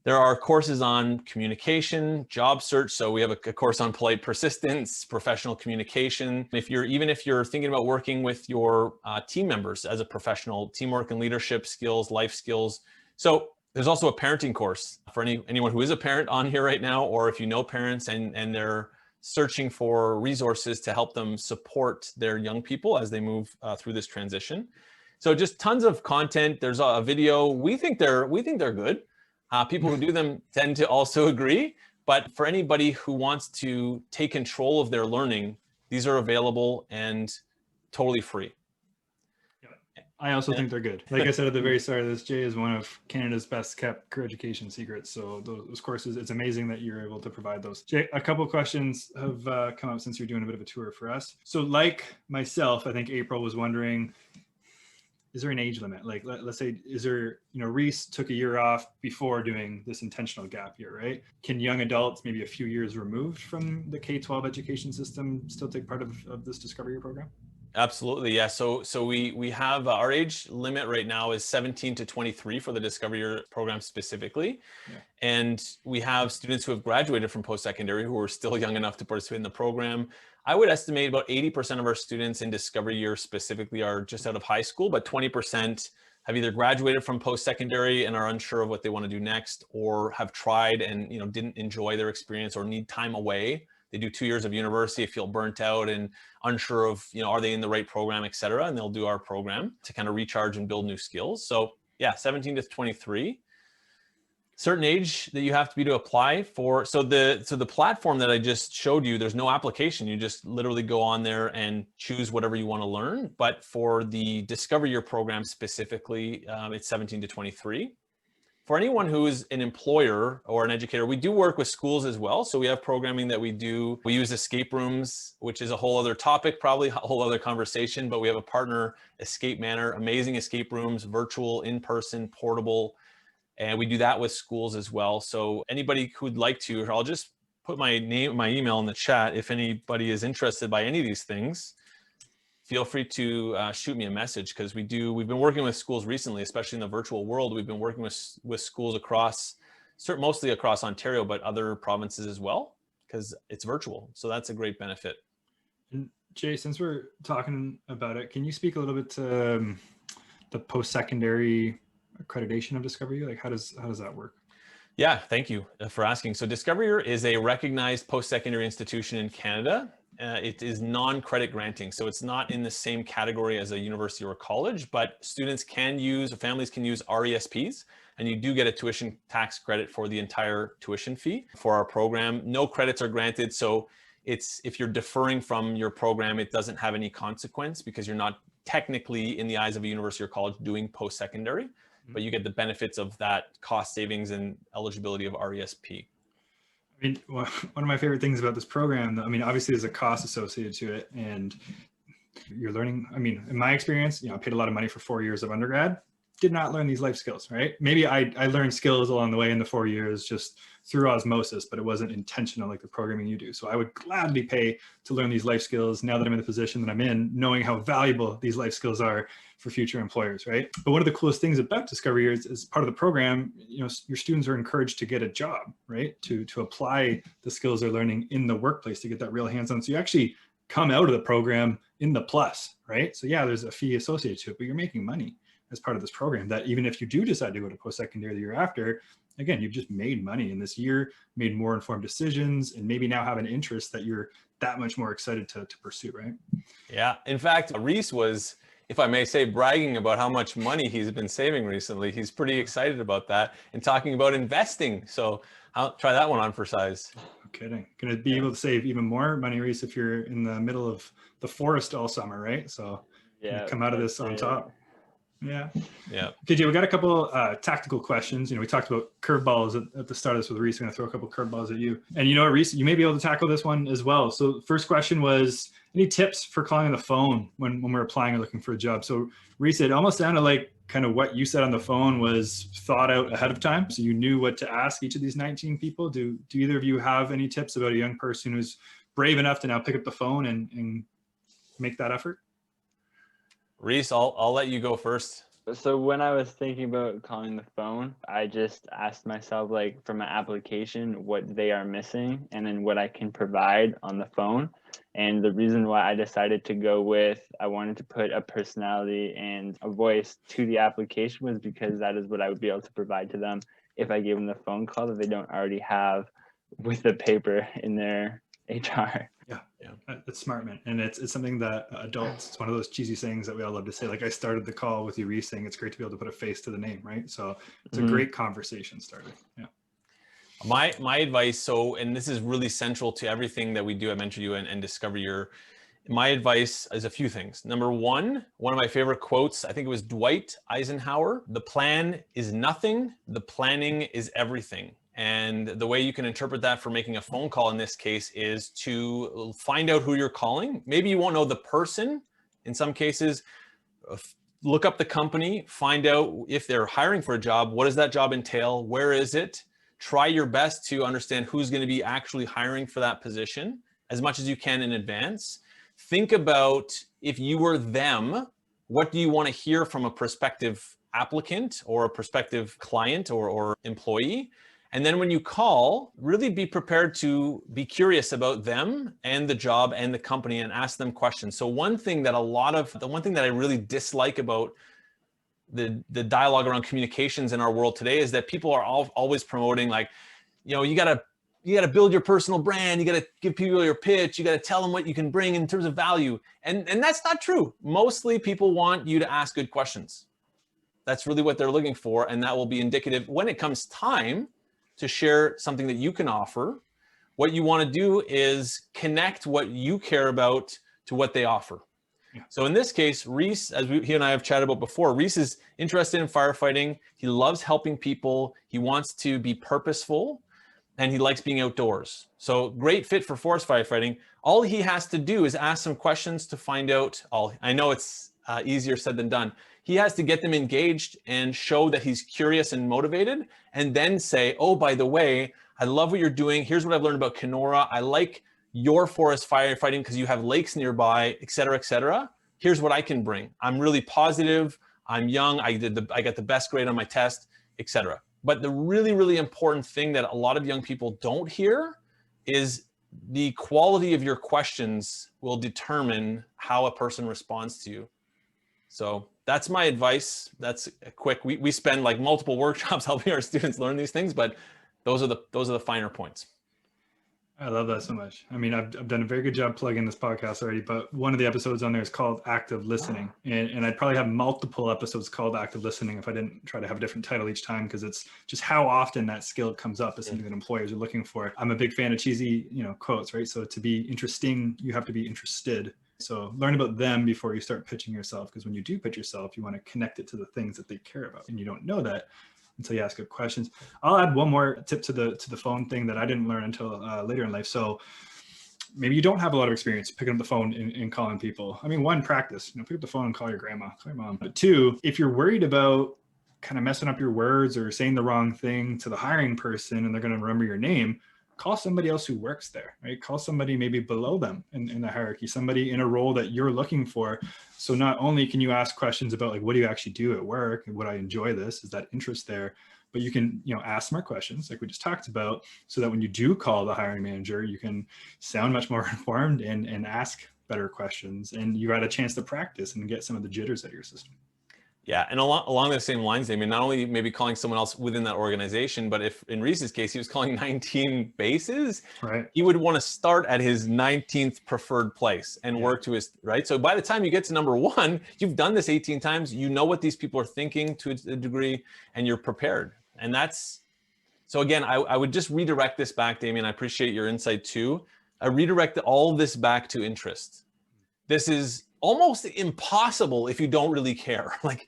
There are courses on communication, job search. So we have a course on polite persistence, professional communication. Even if you're thinking about working with your team members as a professional, teamwork and leadership skills, life skills. So there's also a parenting course for anyone who is a parent on here right now, or if you know parents and they're searching for resources to help them support their young people as they move through this transition. So just tons of content. There's a video. We think they're good. People who do them tend to also agree. But for anybody who wants to take control of their learning, these are available and totally free. I also think they're good. Like I said at the very start of this, Jay is one of Canada's best kept career education secrets. So those courses, it's amazing that you're able to provide those. Jay, a couple of questions have come up since you're doing a bit of a tour for us. So like myself, I think April was wondering, is there an age limit? Like, let's say, is there, Rhys took a year off before doing this intentional gap year, right? Can young adults, maybe a few years removed from the K-12 education system, still take part of this Discover Year program? Absolutely, yeah. So we have our age limit right now is 17 to 23 for the Discover Year program specifically. Yeah. And we have students who have graduated from post-secondary who are still young enough to participate in the program. I would estimate about 80% of our students in Discover Year specifically are just out of high school, but 20% have either graduated from post-secondary and are unsure of what they want to do next, or have tried and didn't enjoy their experience or need time away. They do 2 years of university, feel burnt out and unsure of, are they in the right program, et cetera. And they'll do our program to kind of recharge and build new skills. So yeah, 17 to 23. Certain age that you have to be to apply for. So the platform that I just showed you, there's no application. You just literally go on there and choose whatever you want to learn. But for the Discover Year program specifically, it's 17 to 23. For anyone who is an employer or an educator, we do work with schools as well. So we have programming that we do. We use escape rooms, which is a whole other topic, probably a whole other conversation, but we have a partner, Escape Manor, amazing escape rooms, virtual, in-person, portable, and we do that with schools as well. So anybody who'd like to, I'll just put my email in the chat. If anybody is interested by any of these things, feel free to shoot me a message, because we've been working with schools recently, especially in the virtual world. We've been working with schools mostly across Ontario, but other provinces as well, because it's virtual. So that's a great benefit. And Jay, since we're talking about it, can you speak a little bit to the post-secondary accreditation of Discover Year? Like, how does that work? Yeah, thank you for asking. So Discover Year is a recognized post-secondary institution in Canada. It is non-credit granting, so it's not in the same category as a university or a college, but students can use, or families can use RESPs, and you do get a tuition tax credit for the entire tuition fee for our program. No credits are granted, so if you're deferring from your program, it doesn't have any consequence, because you're not technically, in the eyes of a university or college, doing post-secondary, but you get the benefits of that cost savings and eligibility of RESP. I mean, one of my favorite things about this program, obviously there's a cost associated to it, and you're learning. In my experience, I paid a lot of money for 4 years of undergrad, did not learn these life skills, right? Maybe I learned skills along the way in the 4 years just through osmosis, but it wasn't intentional like the programming you do. So I would gladly pay to learn these life skills now that I'm in the position that I'm in, knowing how valuable these life skills are for future employers, right? But one of the coolest things about Discover Year is part of the program, your students are encouraged to get a job, right? To apply the skills they're learning in the workplace to get that real hands-on. So you actually come out of the program in the plus, right? So yeah, there's a fee associated to it, but you're making money as part of this program, that even if you do decide to go to post-secondary the year after, again, you've just made money in this year, made more informed decisions, and maybe now have an interest that you're that much more excited to pursue, right? Yeah, in fact, Rhys was, if I may say, bragging about how much money he's been saving recently. He's pretty excited about that and talking about investing. So I'll try that one on for size. No kidding. Going to be able to save even more money, Rhys, if you're in the middle of the forest all summer, right? So yeah, come out of this on top. Yeah. Okay, Jay, we got a couple tactical questions. We talked about curveballs at the start of this with Rhys. I'm going to throw a couple curveballs at you. And Rhys, you may be able to tackle this one as well. So first question was, any tips for calling on the phone when we're applying or looking for a job? So Rhys, it almost sounded like kind of what you said on the phone was thought out ahead of time. So you knew what to ask each of these 19 people. Do either of you have any tips about a young person who's brave enough to now pick up the phone and make that effort? Rhys, I'll let you go first. So when I was thinking about calling the phone, I just asked myself, like, from an application, what they are missing and then what I can provide on the phone. And the reason why I decided to go with, I wanted to put a personality and a voice to the application, was because that is what I would be able to provide to them if I gave them the phone call that they don't already have with the paper in their HR. Yeah. It's smart, man. And it's something that adults, it's one of those cheesy sayings that we all love to say. Like I started the call with you, Rhys, saying it's great to be able to put a face to the name, right? So it's a great conversation starter. Yeah. My advice, so, and this is really central to everything that we do at Mentor You and Discover Your, my advice is a few things. Number one of my favorite quotes, I think it was Dwight Eisenhower: the plan is nothing, the planning is everything. And the way you can interpret that for making a phone call in this case is to find out who you're calling. Maybe you won't know the person. In some cases, look up the company, find out if they're hiring for a job. What does that job entail? Where is it? Try your best to understand who's going to be actually hiring for that position as much as you can in advance. Think about, if you were them, what do you want to hear from a prospective applicant or a prospective client or employee? And then when you call, really be prepared to be curious about them and the job and the company and ask them questions. So one thing that I really dislike about the dialogue around communications in our world today is that people are always promoting, like, you gotta build your personal brand, you gotta give people your pitch, you gotta tell them what you can bring in terms of value. And that's not true. Mostly people want you to ask good questions. That's really what they're looking for. And that will be indicative when it comes time to share something that you can offer. What you want to do is connect what you care about to what they offer. Yeah. So in this case, Rhys, as he and I have chatted about before, Rhys is interested in firefighting. He loves helping people. He wants to be purposeful, and he likes being outdoors. So great fit for forest firefighting. All he has to do is ask some questions to find out. I know it's easier said than done. He has to get them engaged and show that he's curious and motivated, and then say, oh, by the way, I love what you're doing. Here's what I've learned about Kenora. I like your forest firefighting because you have lakes nearby, et cetera, et cetera. Here's what I can bring. I'm really positive. I'm young. I got the best grade on my test, et cetera. But the really, really important thing that a lot of young people don't hear is the quality of your questions will determine how a person responds to you. So that's my advice. That's a quick. We spend like multiple workshops helping our students learn these things, but those are the finer points. I love that so much. I mean, I've done a very good job plugging this podcast already, but one of the episodes on there is called Active Listening. And I'd probably have multiple episodes called Active Listening if I didn't try to have a different title each time, because it's just how often that skill comes up as something that employers are looking for. I'm a big fan of cheesy, quotes, right? So to be interesting, you have to be interested. So learn about them before you start pitching yourself, because when you do pitch yourself, you want to connect it to the things that they care about, and you don't know that until you ask good questions. I'll add one more tip to the phone thing that I didn't learn until later in life. So maybe you don't have a lot of experience picking up the phone and calling people. I mean, one, practice, pick up the phone and call your grandma, call your mom. But two, if you're worried about kind of messing up your words or saying the wrong thing to the hiring person and they're going to remember your name, call somebody else who works there, right? Call somebody maybe below them in the hierarchy, somebody in a role that you're looking for. So not only can you ask questions about like, what do you actually do at work? And would I enjoy this? Is that interest there? But you can, ask more questions like we just talked about, so that when you do call the hiring manager, you can sound much more informed and ask better questions. And you got a chance to practice and get some of the jitters out of your system. Yeah, and along the same lines, I mean, not only maybe calling someone else within that organization, but if in Rhys's case, he was calling 19 bases, right, he would want to start at his 19th preferred place and work to his, right? So by the time you get to number one, you've done this 18 times, you know what these people are thinking to a degree, and you're prepared. And so again, I would just redirect this back, Damien. I appreciate your insight too. I redirect all this back to interest. This is almost impossible if you don't really care. Like,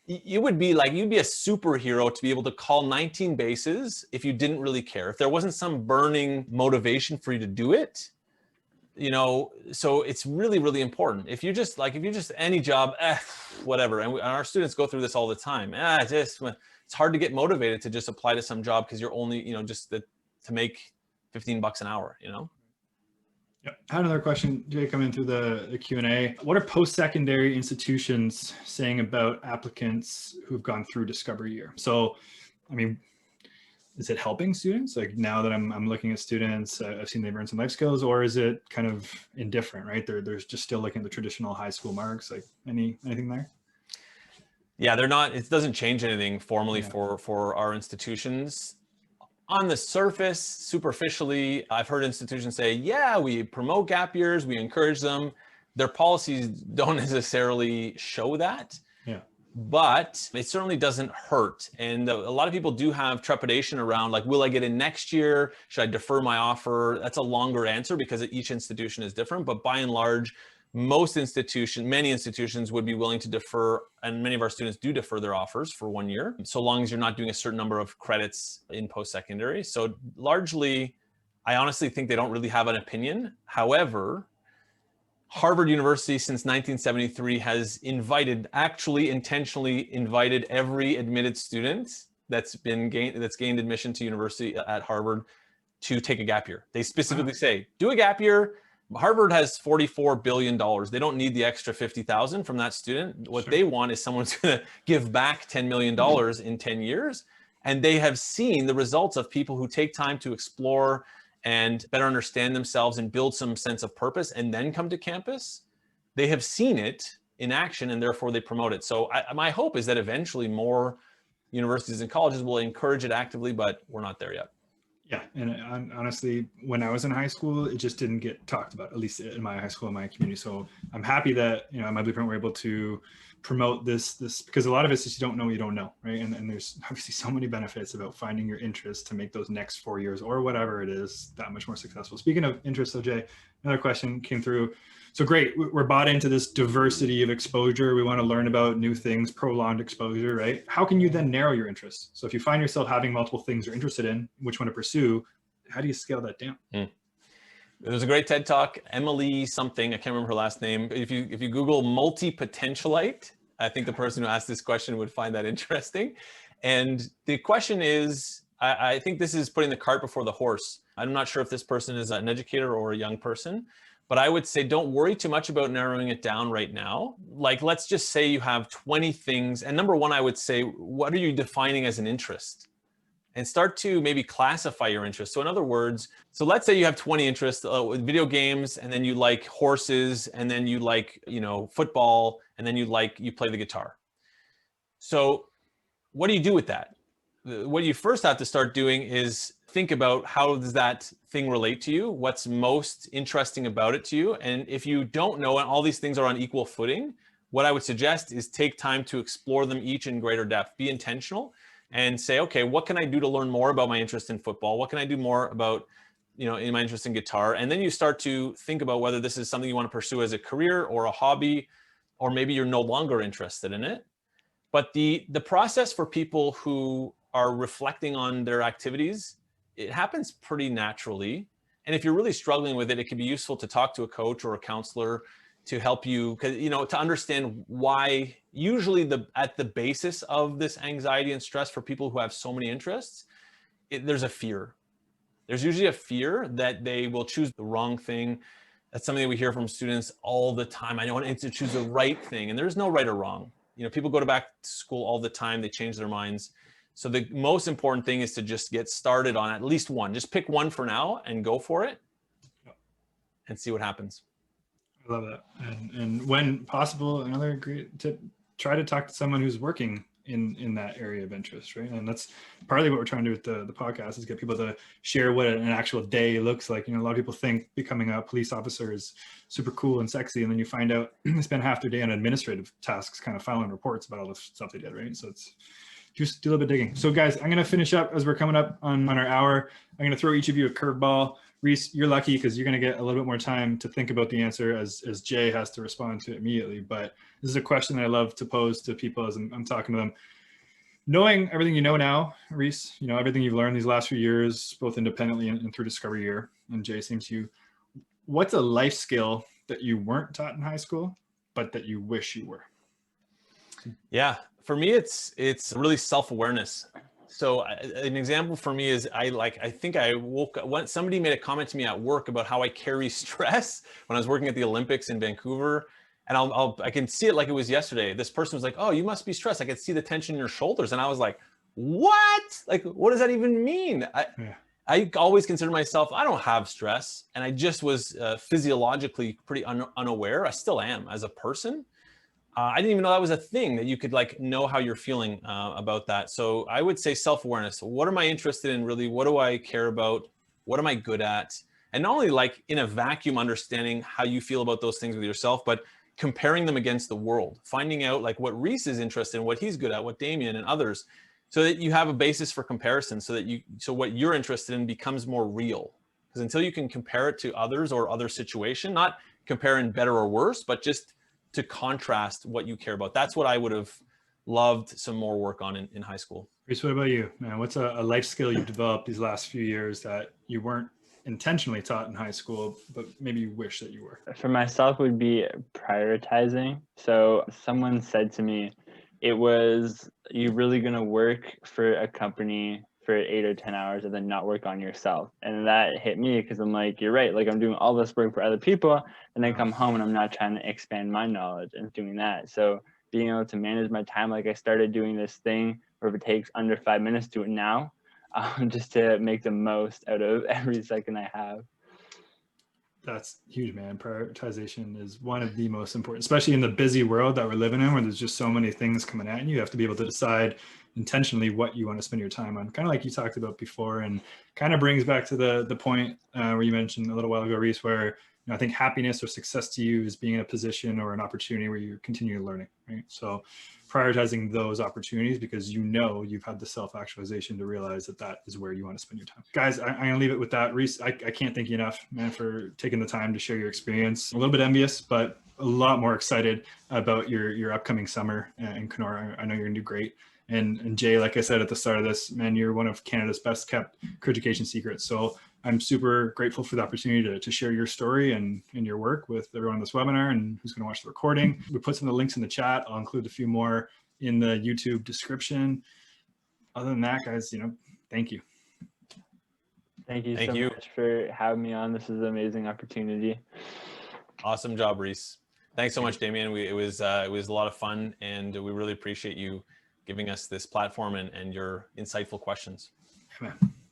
you would be like, you'd be a superhero to be able to call 19 bases if you didn't really care. If there wasn't some burning motivation for you to do it, so it's really, really important. If you just any job, whatever. And our students go through this all the time. It's hard to get motivated to just apply to some job because you're only, to make $15 an hour, Yep. I had another question, Jay, coming through the Q&A. What are post-secondary institutions saying about applicants who've gone through Discover Year? So, I mean, is it helping students? Like, now that I'm looking at students, I've seen they've earned some life skills, or is it kind of indifferent, right? They're just still looking at the traditional high school marks. Like, anything there? Yeah, they're not. It doesn't change anything formally for our institutions. On the surface, superficially, I've heard institutions say, yeah, we promote gap years, we encourage them. Their policies don't necessarily show that. Yeah. But it certainly doesn't hurt. And a lot of people do have trepidation around, like, will I get in next year? Should I defer my offer? That's a longer answer because each institution is different. But by and large, many institutions would be willing to defer, and many of our students do defer their offers for 1 year, so long as you're not doing a certain number of credits in post-secondary. So largely, I honestly think they don't really have an opinion. However, Harvard University since 1973 has actually intentionally invited every admitted student that's gained admission to university at Harvard to take a gap year. They specifically say, do a gap year. Harvard has $44 billion. They don't need the extra 50,000 from that student. What they want is someone who's going to give back $10 million in 10 years. And they have seen the results of people who take time to explore and better understand themselves and build some sense of purpose and then come to campus. They have seen it in action and therefore they promote it. So my hope is that eventually more universities and colleges will encourage it actively, but we're not there yet. Yeah, and honestly, when I was in high school, it just didn't get talked about, at least in my high school, in my community. So I'm happy that, you know, at my Blueprint, we're able to promote this because a lot of it's just you don't know what you don't know, right? And there's obviously so many benefits about finding your interest to make those next 4 years or whatever it is that much more successful. Speaking of interest, though, Jay, another question came through. So great, we're bought into this diversity of exposure. We want to learn about new things, prolonged exposure, right? How can you then narrow your interests? So if you find yourself having multiple things you're interested in, which one to pursue, how do you scale that down? There's a great TED Talk, Emily something, I can't remember her last name. If you Google multi-potentialite, I think the person who asked this question would find that interesting. And the question is, I think this is putting the cart before the horse. I'm not sure if this person is an educator or a young person, but I would say don't worry too much about narrowing it down right now. Like, let's just say you have 20 things. And number one, I would say, what are you defining as an interest? And start to maybe classify your interests. So in other words, so let's say you have 20 interests with video games, and then you like horses, and then you like, you know, football, and then you play the guitar. So what do you do with that? What you first have to start doing is think about how does that thing relate to you? What's most interesting about it to you? And if you don't know, and all these things are on equal footing, what I would suggest is take time to explore them each in greater depth. Be intentional and say, okay, what can I do to learn more about my interest in football? What can I do more about, you know, in my interest in guitar? And then you start to think about whether this is something you want to pursue as a career or a hobby, or maybe you're no longer interested in it. But the process for people who are reflecting on their activities, it happens pretty naturally. And if you're really struggling with it, it can be useful to talk to a coach or a counselor to help you, you know, to understand why usually at the basis of this anxiety and stress for people who have so many interests, there's a fear. There's usually a fear that they will choose the wrong thing. That's something that we hear from students all the time. I want to choose the right thing, and there's no right or wrong. You know, people go back to school all the time. They change their minds. So the most important thing is to just get started on at least one. Just pick one for now and go for it and see what happens. I love that. And when possible, another great tip, try to talk to someone who's working in that area of interest, right? And that's partly what we're trying to do with the podcast, is get people to share what an actual day looks like. You know, a lot of people think becoming a police officer is super cool and sexy, and then you find out they spend half their day on administrative tasks, kind of filing reports about all the stuff they did, right? So it's just do a little bit digging. So guys, I'm going to finish up as we're coming up on our hour. I'm going to throw each of you a curveball. Rhys, you're lucky because you're going to get a little bit more time to think about the answer as Jay has to respond to it immediately. But this is a question that I love to pose to people as I'm talking to them. Knowing everything you know now, Rhys, you know, everything you've learned these last few years, both independently and through Discovery Year, and Jay, same to you. What's a life skill that you weren't taught in high school, but that you wish you were? Yeah, for me, it's really self-awareness. So an example for me is I think I woke up, somebody made a comment to me at work about how I carry stress when I was working at the Olympics in Vancouver. And I can see it like it was yesterday. This person was like, "Oh, you must be stressed. I could see the tension in your shoulders." And I was like, "What? Like, what does that even mean?" I always consider myself, I don't have stress. And I just was physiologically pretty unaware. I still am as a person. I didn't even know that was a thing, that you could like know how you're feeling about that. So I would say self-awareness. What am I interested in really? What do I care about? What am I good at? And not only like in a vacuum understanding how you feel about those things with yourself, but comparing them against the world, finding out like what Rhys is interested in, what he's good at, what Damien and others, so that you have a basis for comparison, so that so what you're interested in becomes more real. Because until you can compare it to others or other situation, not comparing better or worse, but just to contrast what you care about. That's what I would have loved some more work on in high school. Rhys, what about you, man? What's a life skill you've developed these last few years that you weren't intentionally taught in high school, but maybe you wish that you were? For myself would be prioritizing. So someone said to me, it was, you really going to work for a company for 8 or 10 hours and then not work on yourself. And that hit me because I'm like, you're right. Like I'm doing all this work for other people and then come home and I'm not trying to expand my knowledge and doing that. So being able to manage my time, like I started doing this thing where if it takes under 5 minutes, do it now, just to make the most out of every second I have. That's huge, man. Prioritization is one of the most important, especially in the busy world that we're living in, where there's just so many things coming at you. You have to be able to decide intentionally what you want to spend your time on, kind of like you talked about before, and kind of brings back to the point where you mentioned a little while ago, Rhys, where I think happiness or success to you is being in a position or an opportunity where you're continuing learning, right? So prioritizing those opportunities because you've had the self-actualization to realize that that is where you want to spend your time. Guys, I'm going to leave it with that. Rhys, I can't thank you enough, man, for taking the time to share your experience. A little bit envious, but a lot more excited about your upcoming summer in Kenora. I know you're going to do great. And Jay, like I said at the start of this, man, you're one of Canada's best kept career education secrets. So I'm super grateful for the opportunity to share your story and your work with everyone on this webinar and who's going to watch the recording. We put some of the links in the chat. I'll include a few more in the YouTube description. Other than that, guys, thank you. Thank you so much for having me on. This is an amazing opportunity. Awesome job, Rhys. Thanks so much, Damien. It was a lot of fun, and we really appreciate you giving us this platform and your insightful questions. Yeah, man.